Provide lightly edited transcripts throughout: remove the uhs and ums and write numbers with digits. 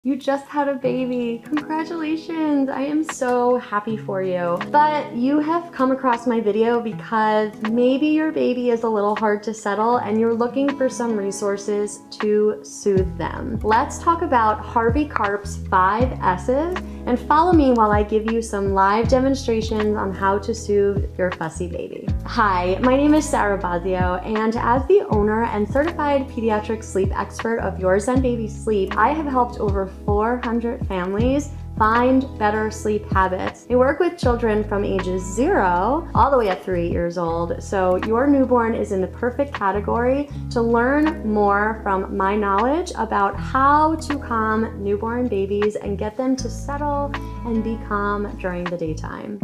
You just had a baby. Congratulations. I am so happy for you. But you have come across my video because maybe your baby is a little hard to settle and you're looking for some resources to soothe them. Let's talk about Harvey Karp's 5S's and follow me while I give you some live demonstrations on how to soothe your fussy baby. Hi, my name is Sarah Bazio, and as the owner and certified pediatric sleep expert of Your Zen Baby Sleep, I have helped over 400 families find better sleep habits. I work with children from ages 0 all the way up through 8 years old, so your newborn is in the perfect category to learn more from my knowledge about how to calm newborn babies and get them to settle and be calm during the daytime.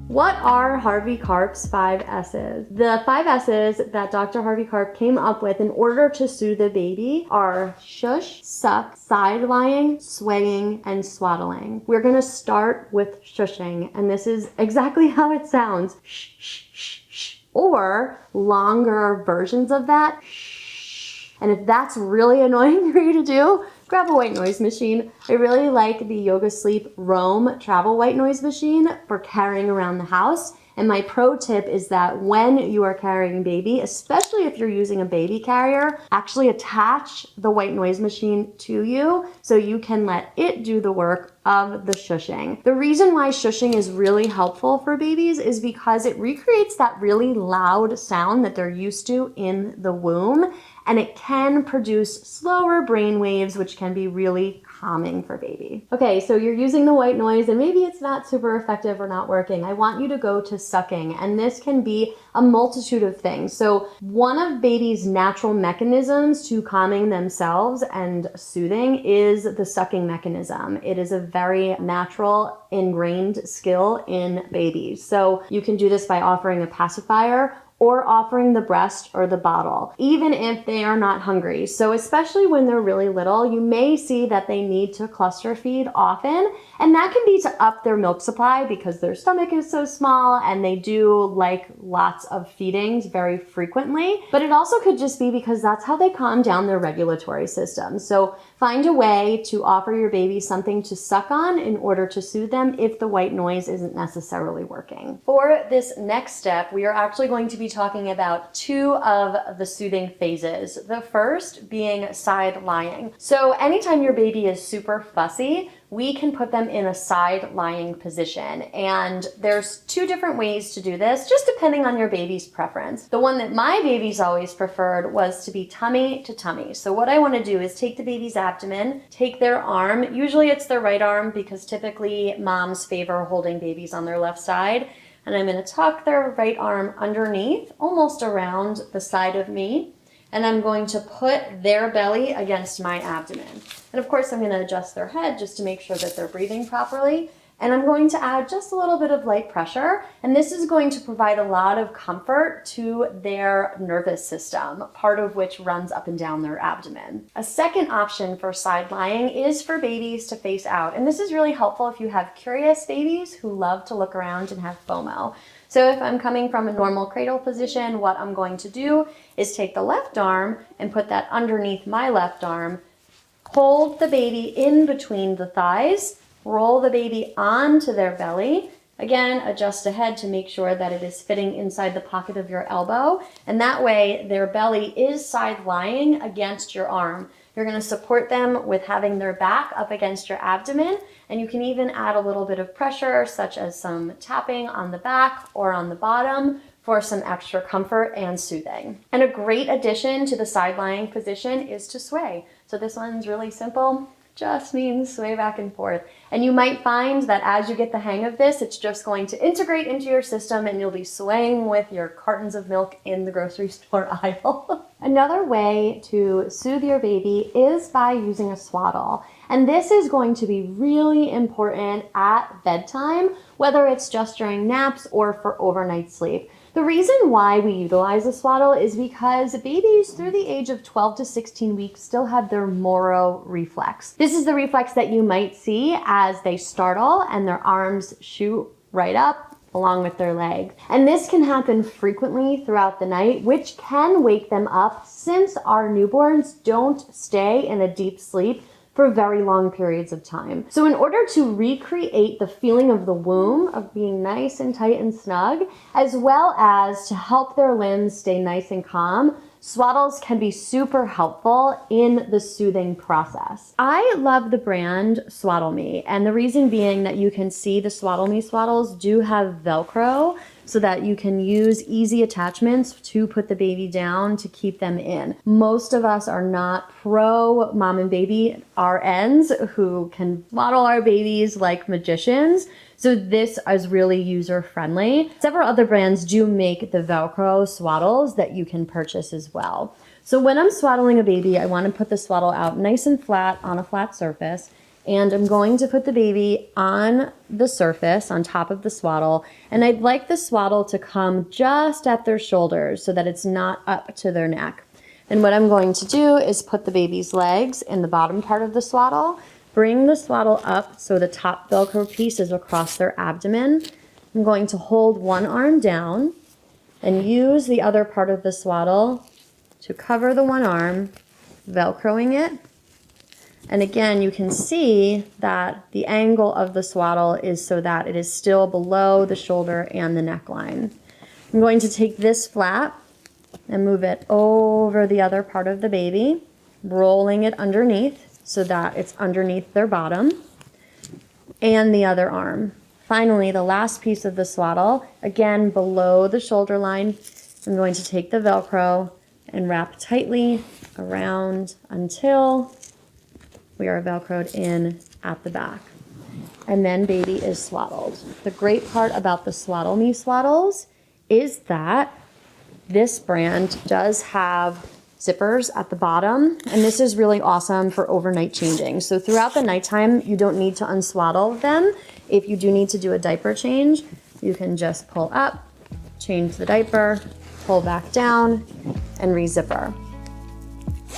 What are Harvey Karp's 5S's? The 5S's that Dr. Harvey Karp came up with in order to soothe the baby are shush, suck, side lying, swaying, and swaddling. We're gonna start with shushing, and this is exactly how it sounds. Shh, shh, shh, shh. Or longer versions of that. Shh. And if that's really annoying for you to do, grab a white noise machine. I really like the Yoga Sleep Roam travel white noise machine for carrying around the house. And my pro tip is that when you are carrying baby, especially if you're using a baby carrier, actually attach the white noise machine to you so you can let it do the work of the shushing. The reason why shushing is really helpful for babies is because it recreates that really loud sound that they're used to in the womb, and it can produce slower brain waves, which can be really calming for baby. Okay, so you're using the white noise and maybe it's not super effective or not working. I want you to go to sucking, and this can be a multitude of things. So one of baby's natural mechanisms to calming themselves and soothing is the sucking mechanism. It is a very natural, ingrained skill in babies. So you can do this by offering a pacifier or offering the breast or the bottle, even if they are not hungry. So especially when they're really little, you may see that they need to cluster feed often, and that can be to up their milk supply because their stomach is so small and they do like lots of feedings very frequently. But it also could just be because that's how they calm down their regulatory system. So find a way to offer your baby something to suck on in order to soothe them if the white noise isn't necessarily working. For this next step, we are actually going to be talking about 2 of the soothing phases. The first being side lying. So anytime your baby is super fussy, we can put them in a side lying position. And there's 2 different ways to do this, just depending on your baby's preference. The one that my babies always preferred was to be tummy to tummy. So what I want to do is take the baby's abdomen, take their arm, usually it's their right arm because typically moms favor holding babies on their left side, and I'm going to tuck their right arm underneath, almost around the side of me, and I'm going to put their belly against my abdomen. And of course, I'm going to adjust their head just to make sure that they're breathing properly. And I'm going to add just a little bit of light pressure, and this is going to provide a lot of comfort to their nervous system, part of which runs up and down their abdomen. A second option for side lying is for babies to face out, and this is really helpful if you have curious babies who love to look around and have FOMO. So if I'm coming from a normal cradle position, what I'm going to do is take the left arm and put that underneath my left arm, hold the baby in between the thighs, roll the baby onto their belly. Again, adjust the head to make sure that it is fitting inside the pocket of your elbow. And that way their belly is side lying against your arm. You're going to support them with having their back up against your abdomen. And you can even add a little bit of pressure, such as some tapping on the back or on the bottom, for some extra comfort and soothing. And a great addition to the side lying position is to sway. So this one's really simple. Just means sway back and forth. And you might find that as you get the hang of this, it's just going to integrate into your system and you'll be swaying with your cartons of milk in the grocery store aisle. Another way to soothe your baby is by using a swaddle. And this is going to be really important at bedtime, whether it's just during naps or for overnight sleep. The reason why we utilize a swaddle is because babies through the age of 12 to 16 weeks still have their Moro reflex. This is the reflex that you might see as they startle and their arms shoot right up along with their legs. And this can happen frequently throughout the night, which can wake them up since our newborns don't stay in a deep sleep for very long periods of time. So in order to recreate the feeling of the womb, of being nice and tight and snug, as well as to help their limbs stay nice and calm, Swaddles can be super helpful in the soothing process. I love the brand Swaddle Me, and the reason being that you can see the Swaddle Me Swaddles do have Velcro so that you can use easy attachments to put the baby down to keep them in. Most of us are not pro mom and baby RNs who can swaddle our babies like magicians. So this is really user friendly. Several other brands do make the Velcro swaddles that you can purchase as well. So when I'm swaddling a baby, I want to put the swaddle out nice and flat on a flat surface. And I'm going to put the baby on the surface, on top of the swaddle. And I'd like the swaddle to come just at their shoulders so that it's not up to their neck. And what I'm going to do is put the baby's legs in the bottom part of the swaddle, bring the swaddle up so the top Velcro piece is across their abdomen. I'm going to hold one arm down and use the other part of the swaddle to cover the one arm, Velcroing it. And again, you can see that the angle of the swaddle is so that it is still below the shoulder and the neckline. I'm going to take this flap and move it over the other part of the baby, rolling it underneath so that it's underneath their bottom, and the other arm. Finally, the last piece of the swaddle, again below the shoulder line, I'm going to take the Velcro and wrap tightly around until we are Velcroed in at the back. And then baby is swaddled. The great part about the Swaddle Me Swaddles is that this brand does have zippers at the bottom, and this is really awesome for overnight changing. So throughout the nighttime, you don't need to unswaddle them. If you do need to do a diaper change, you can just pull up, change the diaper, pull back down, and re-zipper.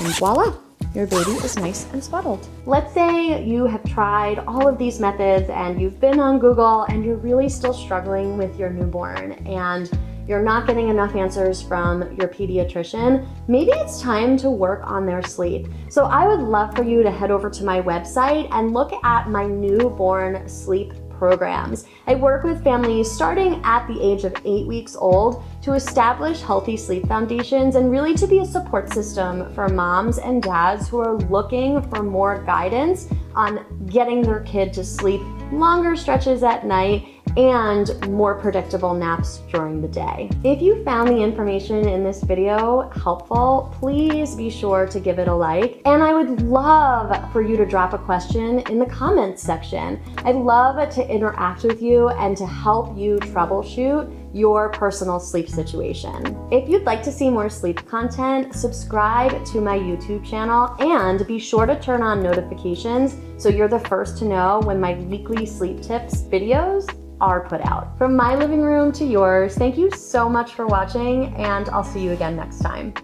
And voila! Your baby is nice and swaddled. Let's say you have tried all of these methods and you've been on Google and you're really still struggling with your newborn and you're not getting enough answers from your pediatrician. Maybe it's time to work on their sleep. So I would love for you to head over to my website and look at my newborn sleep programs. I work with families starting at the age of 8 weeks old to establish healthy sleep foundations and really to be a support system for moms and dads who are looking for more guidance on getting their kid to sleep longer stretches at night and more predictable naps during the day. If you found the information in this video helpful, please be sure to give it a like. And I would love for you to drop a question in the comments section. I'd love to interact with you and to help you troubleshoot your personal sleep situation. If you'd like to see more sleep content, subscribe to my YouTube channel and be sure to turn on notifications so you're the first to know when my weekly sleep tips videos are put out. From my living room to yours, thank you so much for watching, and I'll see you again next time.